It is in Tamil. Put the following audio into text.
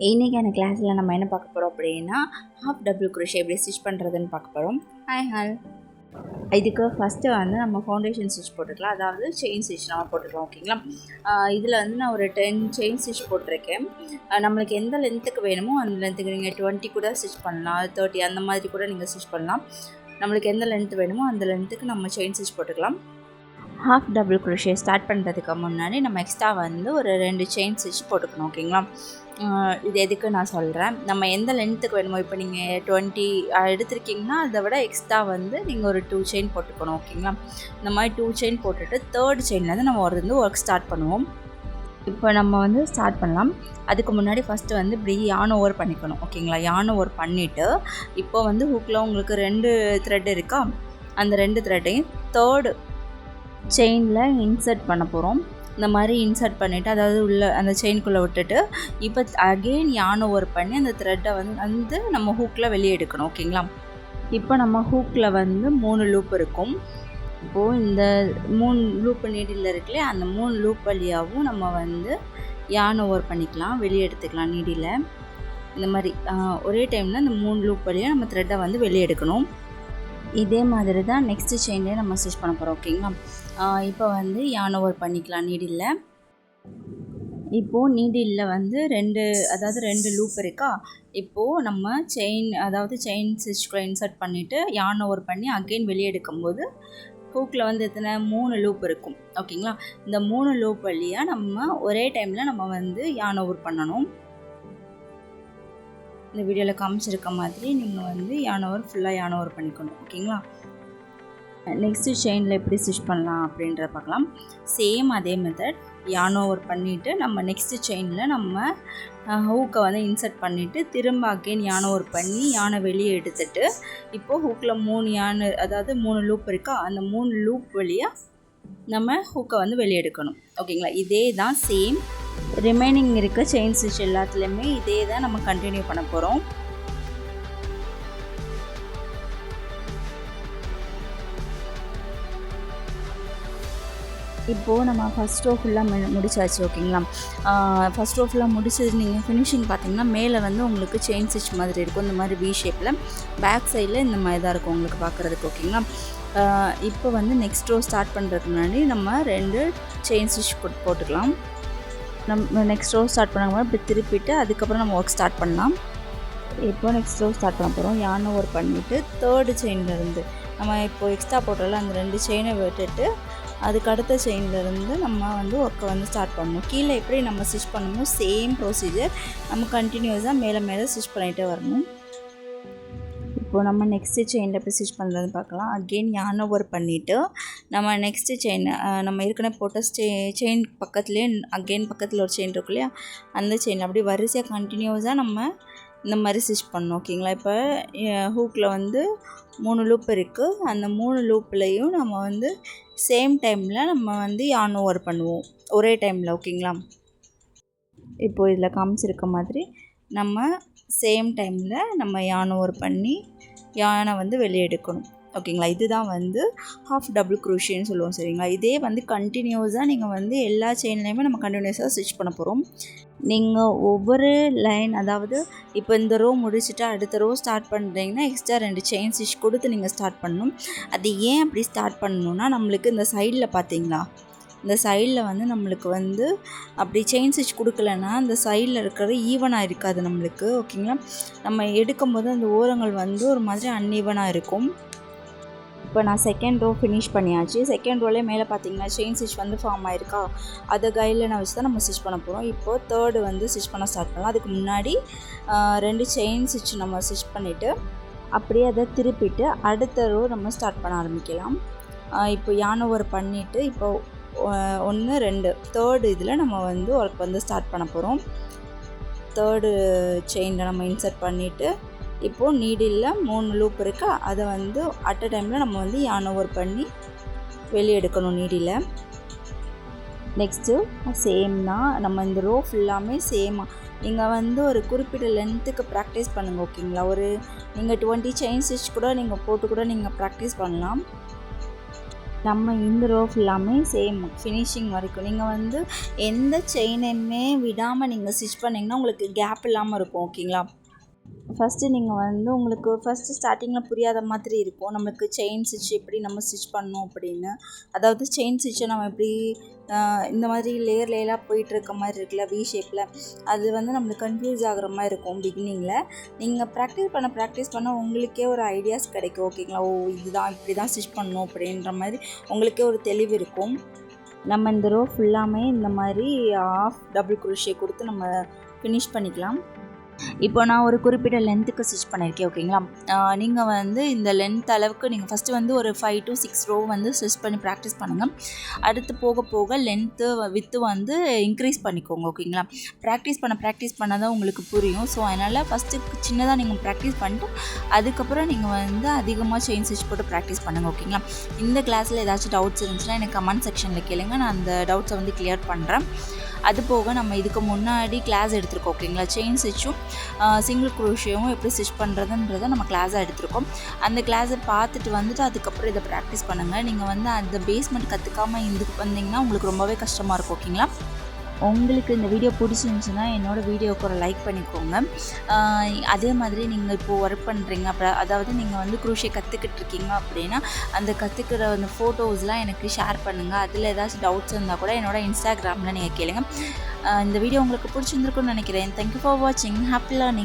இன்றைக்கான கிளாஸில் நம்ம என்ன பார்க்க போகிறோம் அப்படின்னா ஹாஃப் டபுள் குரோஷே எப்படி ஸ்டிச் பண்ணுறதுன்னு பார்க்க போகிறோம். ஹாய் இதுக்கு ஃபஸ்ட்டு வந்து நம்ம ஃபவுண்டேஷன் ஸ்டிச் போட்டுக்கலாம், அதாவது செயின் ஸ்டிச் நம்ம போட்டுக்கலாம். ஓகேங்களா, இதில் வந்து நான் ஒரு 10 செயின் ஸ்டிச் போட்டிருக்கேன். நம்மளுக்கு எந்த லென்த்துக்கு வேணுமோ அந்த லென்த்துக்கு நீங்கள் 20 கூட ஸ்டிச் பண்ணலாம், 30 அந்த மாதிரி கூட நீங்கள் ஸ்டிச் பண்ணலாம். நம்மளுக்கு எந்த லென்த் வேணுமோ அந்த லென்த்துக்கு நம்ம செயின் ஸ்டிச் போட்டுக்கலாம். ஹாஃப் டபுள் குரோஷே ஸ்டார்ட் பண்ணுறதுக்கு முன்னாடி நம்ம எக்ஸ்ட்ரா வந்து ஒரு 2 செயின் ஸ்டிச் போட்டுக்கணும். ஓகேங்களா, இது எதுக்கு நான் சொல்கிறேன், நம்ம எந்த லென்த்துக்கு வேணுமோ, இப்போ நீங்கள் 20 எடுத்திருக்கீங்கன்னா அதை விட எக்ஸ்ட்ரா வந்து நீங்கள் ஒரு 2 செயின் போட்டுக்கணும். ஓகேங்களா, இந்த மாதிரி 2 செயின் போட்டுட்டு 3rd செயின்லேருந்து நம்ம ஒர்க் ஸ்டார்ட் பண்ணுவோம். இப்போ நம்ம வந்து ஸ்டார்ட் பண்ணலாம். அதுக்கு முன்னாடி ஃபஸ்ட்டு வந்து இப்படி யான் ஓவர் பண்ணிக்கணும். ஓகேங்களா, யான் ஓவர் பண்ணிவிட்டு இப்போ வந்து ஹூக்கில் உங்களுக்கு 2 த்ரெட் இருக்கா, அந்த 2 த்ரெட்டையும் 3rd செயினில் இன்சர்ட் பண்ண போகிறோம். இந்த மாதிரி இன்சர்ட் பண்ணிவிட்டு, அதாவது உள்ள அந்த செயின்குள்ளே விட்டுட்டு இப்போ அகெயின் யான் ஓவர் பண்ணி அந்த த்ரெட்டை வந்து நம்ம ஹூக்கில் வெளியே எடுக்கணும். ஓகேங்களா, இப்போ நம்ம ஹூக்கில் வந்து 3 லூப் இருக்கும். இப்போது இந்த 3 லூப் நீடில் இருக்குல்லையே, அந்த 3 லூப் வழியாகவும் நம்ம வந்து யான் ஓவர் பண்ணிக்கலாம், வெளியே எடுத்துக்கலாம் நீடில். இந்த மாதிரி ஒரே டைமில் இந்த 3 லூப் வழியாக நம்ம த்ரெட்டை வந்து வெளியே எடுக்கணும். இதே மாதிரி தான் நெக்ஸ்ட்டு செயின்லேயே நம்ம ஸ்டிச் பண்ண போகிறோம். ஓகேங்களா, இப்போ வந்து யான் ஓவர் பண்ணிக்கலாம் நீடில். இப்போது நீடிலில் வந்து 2 லூப் இருக்கா, இப்போது நம்ம செயின் ஸ்டிச்சுக்குள்ளே இன்சர்ட் பண்ணிவிட்டு யான் ஓவர் பண்ணி அகெயின் வெளியே எடுக்கும்போது ஹூக்கில் வந்து 3 லூப் இருக்கும். ஓகேங்களா, இந்த 3 லூப் வழியாக நம்ம ஒரே டைமில் நம்ம வந்து யான் ஓவர் பண்ணணும். இந்த வீடியோவில் காமிச்சிருக்க மாதிரி நீங்கள் வந்து ஃபுல்லாக யான் ஓவர் பண்ணிக்கணும். ஓகேங்களா, நெக்ஸ்ட்டு செயினில் எப்படி ஸ்டிச் பண்ணலாம் அப்படின்றத பார்க்கலாம். சேம் அதே மெத்தட், யான் ஓவர் பண்ணிவிட்டு நம்ம நெக்ஸ்ட்டு செயினில் நம்ம ஹூக்கை வந்து இன்சர்ட் பண்ணிவிட்டு திரும்ப அகெயின் யான் ஓவர் பண்ணி யானை வெளியே எடுத்துட்டு இப்போது ஹூக்கில் 3 லூப் இருக்கா, அந்த 3 லூப் வழியாக நம்ம ஹூக்கை வந்து வெளியே எடுக்கணும். ஓகேங்களா, இதே தான் சேம் ரிமைனிங் இருக்க செயின் ஸ்டிச் எல்லாத்துலேயுமே இதே தான் நம்ம கண்டினியூ பண்ண போகிறோம். இப்போது நம்ம ஃபஸ்ட் ரோ ஃபுல்லாக முடிச்சாச்சு. ஓகேங்களா, ஃபஸ்ட் ரோ ஃபுல்லாக முடிச்சது நீங்கள் ஃபினிஷிங் பார்த்தீங்கன்னா மேலே வந்து உங்களுக்கு செயின் ஸ்டிச் மாதிரி இருக்கும், இந்த மாதிரி வி ஷேப்பில். பேக் சைடில் இந்த மாதிரி தான் இருக்கும் உங்களுக்கு பார்க்குறதுக்கு. ஓகேங்களா, இப்போ வந்து நெக்ஸ்ட் ரோ ஸ்டார்ட் பண்ணுறதுக்கு முன்னாடி நம்ம 2 செயின் ஸ்டிச் போட்டுக்கலாம். நம்ம நெக்ஸ்ட் ரோ ஸ்டார்ட் பண்ணாமல் இப்படி திருப்பிட்டு அதுக்கப்புறம் நம்ம ஒர்க் ஸ்டார்ட் பண்ணலாம். இப்போ நெக்ஸ்ட் ரோ ஸ்டார்ட் பண்ண போகிறோம். யான் ஓவர் பண்ணிவிட்டு 3rd செயின்லேருந்து நம்ம இப்போது எக்ஸ்ட்ரா போட்டால அந்த 2 செயினை விட்டுட்டு அதுக்கு அடுத்த செயின்லேருந்து நம்ம வந்து ஒர்க்கை வந்து ஸ்டார்ட் பண்ணணும். கீழே எப்படி நம்ம ஸ்டிச் பண்ணணும் சேம் ப்ரொசீஜர் நம்ம கண்டினியூஸாக மேலே ஸ்டிச் பண்ணிகிட்டே வரணும். இப்போது நம்ம நெக்ஸ்ட்டு செயினில் எப்படி ஸ்டிச் பண்ணுறதுன்னு பார்க்கலாம். அகெயின் யான் ஓவர் பண்ணிவிட்டு நம்ம நெக்ஸ்ட்டு செயின் நம்ம ஏற்கனவே போட்ட செயின் பக்கத்துலேயே அகெயின் பக்கத்தில் ஒரு செயின் இருக்கும் இல்லையா, அந்த செயின் அப்படி வரிசையாக கண்டினியூஸாக நம்ம இந்த மாதிரி ஸ்டிச் பண்ணணும். ஓகேங்களா, இப்போ ஹூக்கில் வந்து 3 லூப் இருக்குது, அந்த 3 லூப்லேயும் நம்ம வந்து சேம் டைமில் நம்ம வந்து யான் ஓவர் பண்ணுவோம் ஒரே டைமில். ஓகேங்களா, இப்போது இதில் காமிச்சிருக்க மாதிரி நம்ம சேம் டைமில் நம்ம யான் ஓவர் பண்ணி யானை வந்து வெளியே எடுக்கணும். ஓகேங்களா, இதுதான் வந்து ஹாஃப் டபுள் குரோஷேன்னு சொல்லுவோம். சரிங்களா, இதே வந்து கண்டினியூஸாக நீங்கள் வந்து எல்லா செயின்லேயுமே நம்ம கண்டினியூஸாக ஸ்டிச் பண்ண போகிறோம். நீங்கள் ஒவ்வொரு லைன், அதாவது இப்போ இந்த ரோ முடிச்சுட்டு அடுத்த ரோ ஸ்டார்ட் பண்ணுறீங்கன்னா எக்ஸ்ட்ரா 2 செயின் ஸ்டிச் கொடுத்து நீங்கள் ஸ்டார்ட் பண்ணணும். அது ஏன் அப்படி ஸ்டார்ட் பண்ணணுன்னா, நம்மளுக்கு இந்த சைடில் பார்த்தீங்களா, இந்த சைடில் வந்து நம்மளுக்கு வந்து அப்படி செயின் ஸ்டிச் கொடுக்கலன்னா அந்த சைடில் இருக்கிறது ஈவனாக இருக்காது நம்மளுக்கு. ஓகேங்களா, நம்ம எடுக்கும்போது அந்த ஓரங்கள் வந்து ஒரு மாதிரி அன்ஈவனாக இருக்கும். இப்போ நான் செகண்ட் ரோ ஃபினிஷ் பண்ணியாச்சு. செகண்ட் ரோலே மேலே பார்த்தீங்கன்னா செயின் ஸ்டிச் வந்து ஃபார்ம் ஆகிருக்கா, அதை கைட்லைனை வச்சு தான் நம்ம ஸ்டிச் பண்ண போகிறோம். இப்போது 3rd வந்து ஸ்டிச் பண்ண ஸ்டார்ட் பண்ணலாம். அதுக்கு முன்னாடி 2 செயின் ஸ்டிச் நம்ம ஸ்டிச் பண்ணிவிட்டு அப்படியே அதை திருப்பிட்டு அடுத்த ரோ நம்ம ஸ்டார்ட் பண்ண ஆரம்பிக்கலாம். இப்போ யான் ஓவர் பண்ணிவிட்டு இப்போ 1 2 3rd இதில் நம்ம வந்து ஒர்க் வந்து ஸ்டார்ட் பண்ண போகிறோம். 3rd செயினில் நம்ம இன்சர்ட் பண்ணிவிட்டு இப்போது நீடில் 3 லூப் இருக்கா, அதை வந்து அட் அ டைமில் நம்ம வந்து யான் ஓவர் பண்ணி வெளியே எடுக்கணும் நீடில். நெக்ஸ்ட்டு சேம் தான், நம்ம இந்த ரோ ஃபுல்லாமே சேமாக நீங்கள் வந்து ஒரு குறிப்பிட்ட லென்த்துக்கு ப்ராக்டிஸ் பண்ணுங்கள். ஓகேங்களா, நீங்கள் 20 செயின் ஸ்டிச் கூட நீங்கள் போட்டு கூட நீங்கள் ப்ராக்டிஸ் பண்ணலாம். நம்ம இந்த ரோ ஃபுல்லாமே சேம் ஃபினிஷிங் வரைக்கும் நீங்கள் வந்து எந்த செயினையுமே விடாமல் நீங்கள் ஸ்டிச் பண்ணிங்கன்னா உங்களுக்கு கேப் இல்லாமல் இருக்கும். ஓகேங்களா? ஃபஸ்ட்டு நீங்கள் வந்து உங்களுக்கு ஃபஸ்ட்டு ஸ்டார்டிங்கில் புரியாத மாதிரி இருக்கும். நம்மளுக்கு செயின் ஸ்டிச் எப்படி நம்ம ஸ்டிச் பண்ணணும் அப்படின்னு. அதாவது செயின் ஸ்டிச்சை நம்ம எப்படி இந்த மாதிரி லேயராக போயிட்டுருக்க மாதிரி இருக்குல்ல வி ஷேப்பில், அது வந்து நம்மளுக்கு கன்ஃபியூஸ் ஆகிற மாதிரி இருக்கும் பிகினிங்கில். நீங்கள் ப்ராக்டிஸ் பண்ண உங்களுக்கே ஒரு ஐடியாஸ் கிடைக்கும். ஓகேங்களா? ஓ இதுதான் இப்படி தான் ஸ்டிச் பண்ணணும் அப்படின்ற மாதிரி உங்களுக்கே ஒரு தெளிவு இருக்கும். நம்ம இந்த ரோ ஃபுல்லாமே இந்த மாதிரி ஆஃப் டபுள் குரோஷே கொடுத்து நம்ம ஃபினிஷ் பண்ணிக்கலாம். இப்போ நான் ஒரு குறிப்பிட்ட லென்த்துக்கு ஸ்டிச் பண்ணியிருக்கேன். ஓகேங்களா? நீங்கள் வந்து இந்த லென்த் அளவுக்கு நீங்கள் ஃபஸ்ட்டு வந்து ஒரு 5 to 6 ரோ வந்து ஸ்டிச் பண்ணி ப்ராக்டிஸ் பண்ணுங்கள். அடுத்து போக போக லென்த்து வித்து வந்து இன்க்ரீஸ் பண்ணிக்கோங்க. ஓகேங்களா? ப்ராக்டிஸ் பண்ண தான் உங்களுக்கு புரியும். ஸோ அதனால் ஃபஸ்ட்டு சின்னதாக நீங்கள் ப்ராக்டிஸ் பண்ணிட்டு அதுக்கப்புறம் நீங்கள் வந்து அதிகமாக செயின் ஸ்டிச் போட்டு ப்ராக்டிஸ் பண்ணுங்கள். ஓகேங்களா? இந்த கிளாஸில் ஏதாச்சும் டவுட்ஸ் இருந்துச்சுன்னா எனக்கு கமெண்ட் செக்ஷனில் கேளுங்க. நான் அந்த டவுட்ஸை வந்து கிளியர் பண்ணுறேன். அது போக நம்ம இதுக்கு முன்னாடி கிளாஸ் எடுத்திருக்கோம். ஓகேங்களா? செயின் ஸ்டிச்சும் சிங்கிள் குரோஷேவும் எப்படி ஸ்டிச் பண்ணுறதுன்றதை நம்ம கிளாஸாக எடுத்திருக்கோம். அந்த கிளாஸை பார்த்துட்டு வந்துட்டு அதுக்கப்புறம் இதை ப்ராக்டிஸ் பண்ணுங்கள். நீங்கள் வந்து அந்த பேஸ்மெண்ட் கற்றுக்காமல் இதுக்கு வந்தீங்கன்னா உங்களுக்கு ரொம்பவே கஷ்டமாக இருக்கும். ஓகேங்களா? உங்களுக்கு இந்த வீடியோ பிடிச்சிருந்துச்சுன்னா என்னோடய வீடியோவுக்கு ஒரு லைக் பண்ணிக்கோங்க. அதே மாதிரி நீங்கள் இப்போது ஒர்க் பண்ணுறீங்க அதாவது நீங்கள் வந்து குரோஷே கற்றுக்கிட்டு இருக்கீங்க அப்படின்னா அந்த கற்றுக்கிற அந்த ஃபோட்டோஸ்லாம் எனக்கு ஷேர் பண்ணுங்கள். அதில் ஏதாச்சும் டவுட்ஸ் இருந்தால் கூட என்னோடய இன்ஸ்டாகிராமில் நீங்கள் கேளுங்க. இந்த வீடியோ உங்களுக்கு பிடிச்சிருந்துருக்குன்னு நினைக்கிறேன். தேங்க்யூ ஃபார் வாட்சிங். Happy learning.